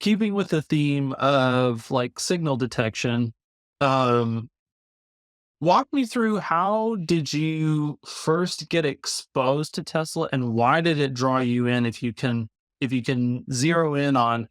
keeping with the theme of like signal detection, um, walk me through how did you first get exposed to Tesla and why did it draw you in? If you can zero in on,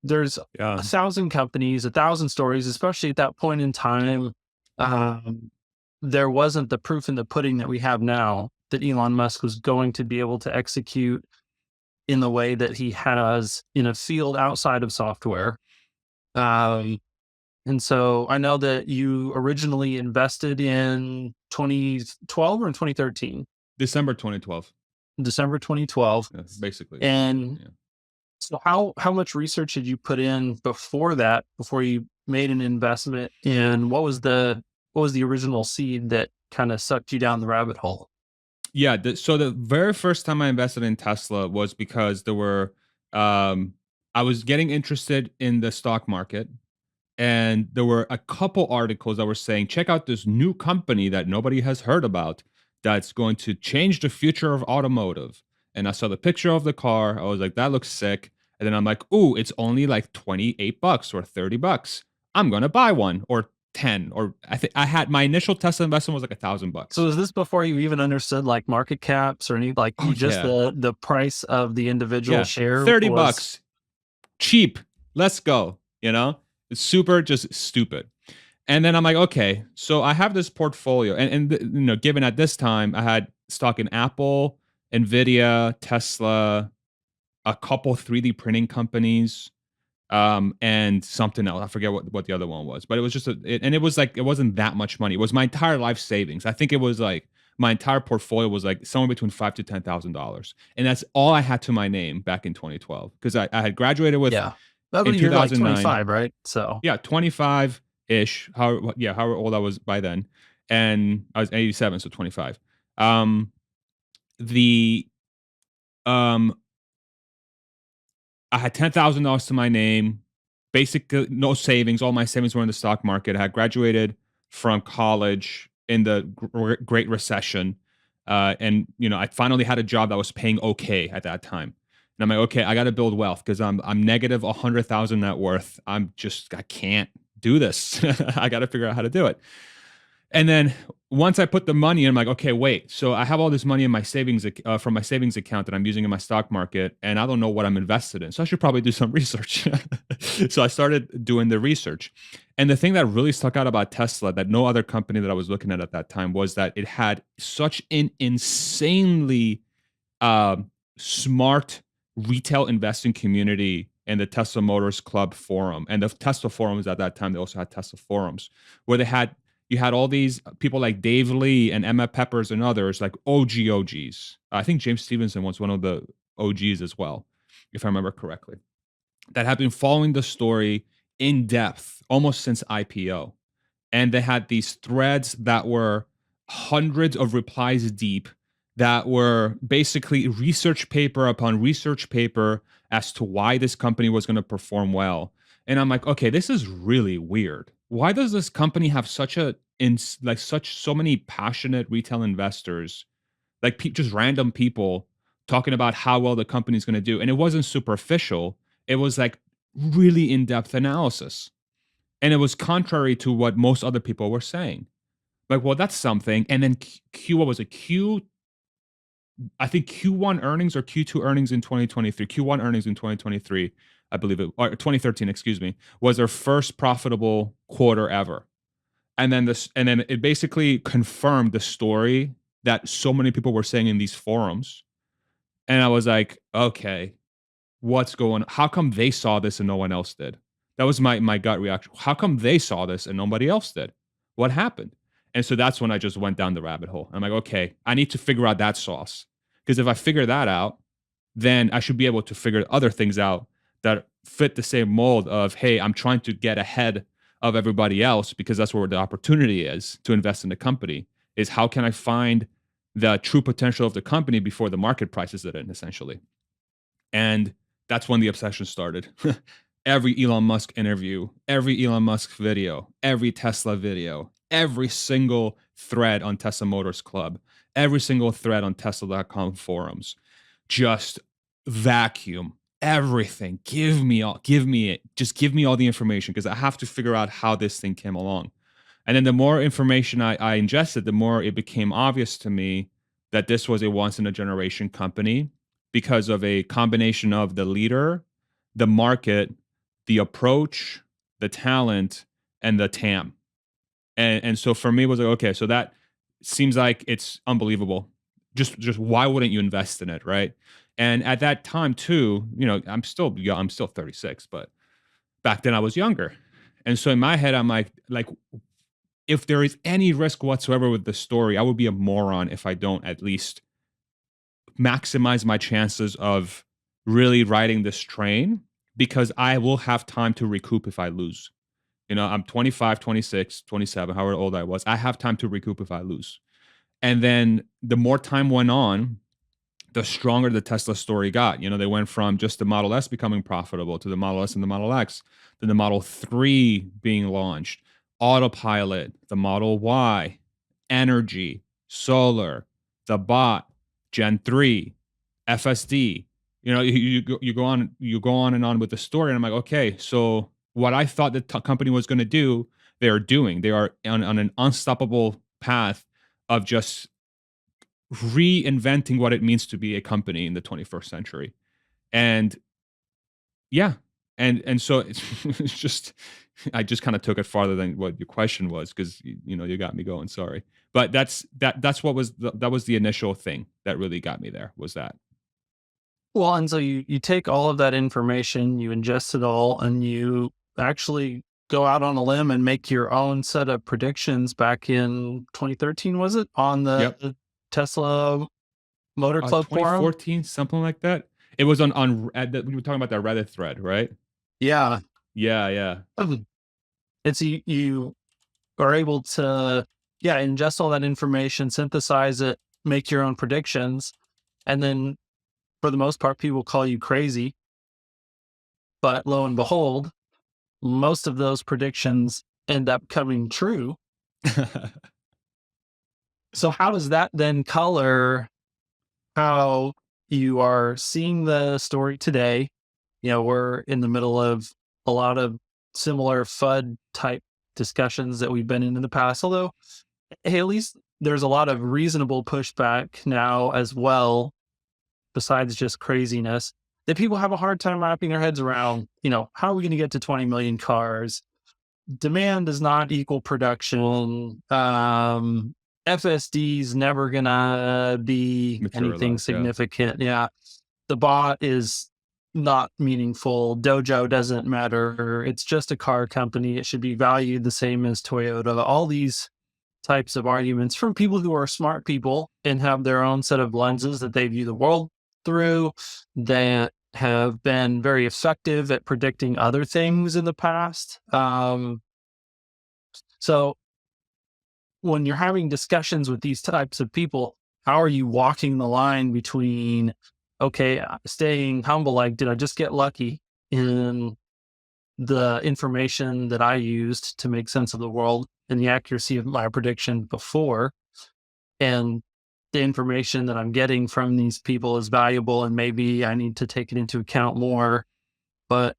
there's Yeah. 1,000 companies, 1,000 stories, especially at that point in time. Um, there wasn't the proof in the pudding that we have now that Elon Musk was going to be able to execute in the way that he has in a field outside of software. Um, and so I know that you originally invested in 2012 or in 2013, December 2012. December 2012. Yeah, basically. And Yeah. so how much research did you put in before that, before you made an investment? And what was the original seed that kind of sucked you down the rabbit hole? Yeah. So the very first time I invested in Tesla was because um, I was getting interested in the stock market. And there were a couple articles that were saying, check out this new company that nobody has heard about that's going to change the future of automotive. And I saw the picture of the car. I was like, that looks sick. And then I'm like, ooh, it's only like 28 bucks or 30 bucks. I'm going to buy one or 10 or I think I had my initial Tesla investment was like So $1,000. is this before you even understood like market caps or any like Oh you just yeah. the price of the individual Yeah. share 30 was? bucks cheap. Let's go. It's super just stupid. And then I'm like, okay, so I have this portfolio, and given at this time I had stock in Apple, Nvidia, Tesla, a couple 3D printing companies, and something else. I forget what the other one was, but it was and it was like it wasn't that much money. It was my entire life savings. I think it was like my entire portfolio was like somewhere between $5,000 to $10,000, and that's all I had to my name back in 2012 because I had graduated with Yeah. I in mean, you're like 2009. 25, right? So Yeah, 25 ish. However old I was by then, and I was 87, so 25. Um, the um, I had $10,000 to my name, basically no savings. All my savings were in the stock market. I had graduated from college in the Great Recession, and I finally had a job that was paying okay at that time. And I'm like, okay, I got to build wealth because I'm negative 100,000 net worth. I can't do this. I got to figure out how to do it. And then once I put the money in, I'm like, okay, wait. So I have all this money in my savings from my savings account that I'm using in my stock market, and I don't know what I'm invested in. So I should probably do some research. So I started doing the research. And the thing that really stuck out about Tesla that no other company that I was looking at that time was that it had such an insanely smart retail investing community in the Tesla Motors Club forum. And the Tesla forums at that time, they also had Tesla forums where you had all these people like Dave Lee and Emma Peppers and others, like OGs. I think James Stevenson was one of the OGs as well, if I remember correctly, that have been following the story in depth almost since IPO. And they had these threads that were hundreds of replies deep that were basically research paper upon research paper as to why this company was going to perform well. And I'm like, okay, this is really weird. Why does this company have so many passionate retail investors, like just random people talking about how well the company's going to do? And it wasn't superficial. It was like really in-depth analysis. And it was contrary to what most other people were saying. Like, well, that's something. And then what was it? I think Q1 earnings or Q2 earnings in 2023, Q1 earnings in 2023, I believe it, or 2013, excuse me, was their first profitable quarter ever. And then it basically confirmed the story that so many people were saying in these forums. And I was like, okay, what's going on? How come they saw this and no one else did? That was my gut reaction. How come they saw this and nobody else did? What happened? And so that's when I just went down the rabbit hole. I'm like, okay, I need to figure out that sauce. Because if I figure that out, then I should be able to figure other things out that fit the same mold of, hey, I'm trying to get ahead of everybody else because that's where the opportunity is to invest in the company, is how can I find the true potential of the company before the market prices it in, essentially. And that's when the obsession started. Every Elon Musk interview, every Elon Musk video, every Tesla video, every single thread on Tesla Motors Club, every single thread on Tesla.com forums, just vacuum everything. Give me it. Just give me all the information because I have to figure out how this thing came along. And then the more information I ingested, the more it became obvious to me that this was a once in a generation company because of a combination of the leader, the market, the approach, the talent, and the TAM. And so for me it was like, okay, so that seems like it's unbelievable. Just why wouldn't you invest in it, right? And at that time too, I'm still young, I'm still 36, but back then I was younger. And so in my head, I'm like if there is any risk whatsoever with the story, I would be a moron if I don't at least maximize my chances of really riding this train because I will have time to recoup if I lose. I'm 25, 26, 27, however old I was. I have time to recoup if I lose. And then the more time went on, the stronger the Tesla story got. They went from just the Model S becoming profitable to the Model S and the Model X, then the Model 3 being launched, autopilot, the Model Y, energy, solar, the bot, Gen 3, FSD. You go on and on with the story, and I'm like, okay, so what I thought the company was going to do, they are doing. They are on an unstoppable path of just reinventing what it means to be a company in the 21st century. And yeah, and so it's just I just kind of took it farther than what your question was because you got me going. Sorry, but that's what was that was the initial thing that really got me there was that. Well, and so you take all of that information, you ingest it all, and you actually go out on a limb and make your own set of predictions back in 2013, was it? On Yep. the Tesla Motor Club forum? 2014, something like that. It was on we were talking about that Reddit thread, right? Yeah. Yeah, yeah. It's you are able to, yeah, ingest all that information, synthesize it, make your own predictions, and then for the most part, people call you crazy. But lo and behold, most of those predictions end up coming true. So how does that then color how you are seeing the story today? We're in the middle of a lot of similar FUD type discussions that we've been in the past, although, hey, at least there's a lot of reasonable pushback now as well, besides just craziness, that people have a hard time wrapping their heads around. How are we going to get to 20 million cars? Demand does not equal production. FSD is never gonna be anything Materialize, yeah. significant. Yeah. The bot is not meaningful. Dojo doesn't matter. It's just a car company. It should be valued the same as Toyota. All these types of arguments from people who are smart people and have their own set of lenses that they view the world through, that have been very effective at predicting other things in the past. So when you're having discussions with these types of people, how are you walking the line between, okay, staying humble, like, did I just get lucky in the information that I used to make sense of the world and the accuracy of my prediction before, and the information that I'm getting from these people is valuable and maybe I need to take it into account more, but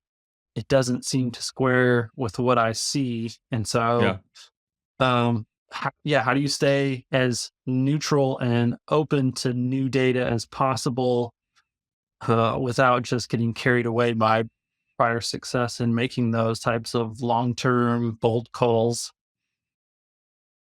it doesn't seem to square with what I see. And so, Yeah. how do you stay as neutral and open to new data as possible without just getting carried away by prior success in making those types of long-term bold calls?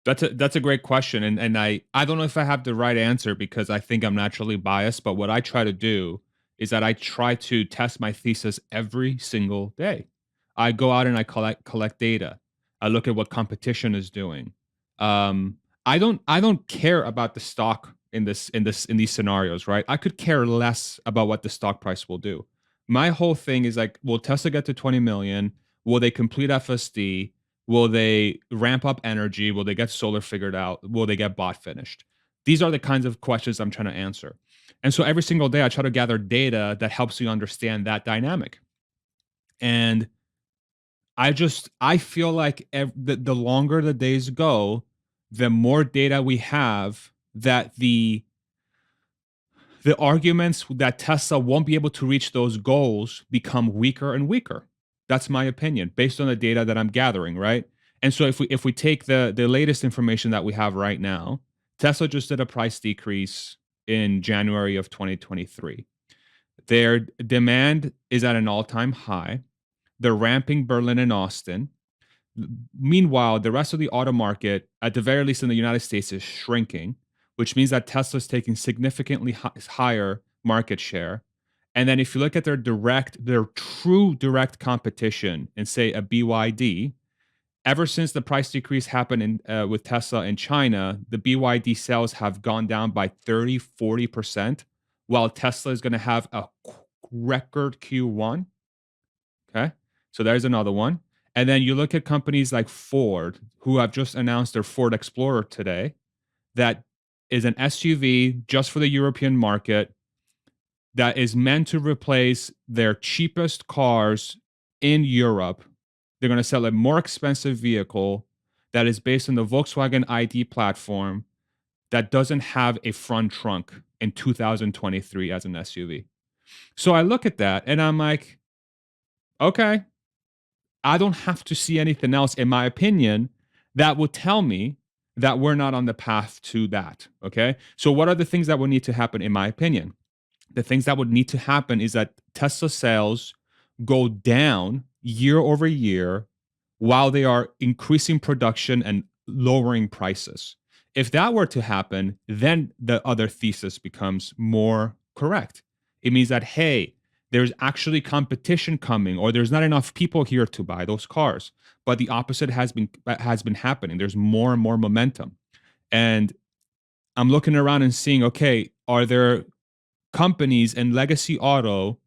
That's a great question, and I don't know if I have the right answer because I think I'm naturally biased. But what I try to do is that I try to test my thesis every single day. I go out and I collect data. I look at what competition is doing. I don't care about the stock in these scenarios, right? I could care less about what the stock price will do. My whole thing is like, will Tesla get to 20 million? Will they complete FSD? Will they ramp up energy? Will they get solar figured out? Will they get bot finished? These are the kinds of questions I'm trying to answer. And so every single day I try to gather data that helps you understand that dynamic. And I feel like the longer the days go, the more data we have that the arguments that Tesla won't be able to reach those goals become weaker and weaker. That's my opinion based on the data that I'm gathering, right? And so if we take the latest information that we have right now, Tesla just did a price decrease in January of 2023. Their demand is at an all-time high. They're ramping Berlin and Austin. Meanwhile, the rest of the auto market, at the very least in the United States, is shrinking, which means that Tesla is taking significantly higher market share. And then if you look at their true direct competition and say a BYD, ever since the price decrease happened with Tesla in China, the BYD sales have gone down by 30-40%, while Tesla is going to have a record Q1. Okay. So there's another one. And then you look at companies like Ford, who have just announced their Ford Explorer today, that is an SUV just for the European market that is meant to replace their cheapest cars in Europe. They're going to sell a more expensive vehicle that is based on the Volkswagen ID platform that doesn't have a front trunk in 2023 as an SUV. So I look at that and I'm like, okay, I don't have to see anything else, in my opinion, that would tell me that we're not on the path to that. Okay. So, what are the things that would need to happen, in my opinion? The things that would need to happen is that Tesla sales go down year over year while they are increasing production and lowering prices. If that were to happen, then the other thesis becomes more correct. It means that, hey, there's actually competition coming, or there's not enough people here to buy those cars. But the opposite has been happening. There's more and more momentum. And I'm looking around and seeing, okay, are there companies in legacy auto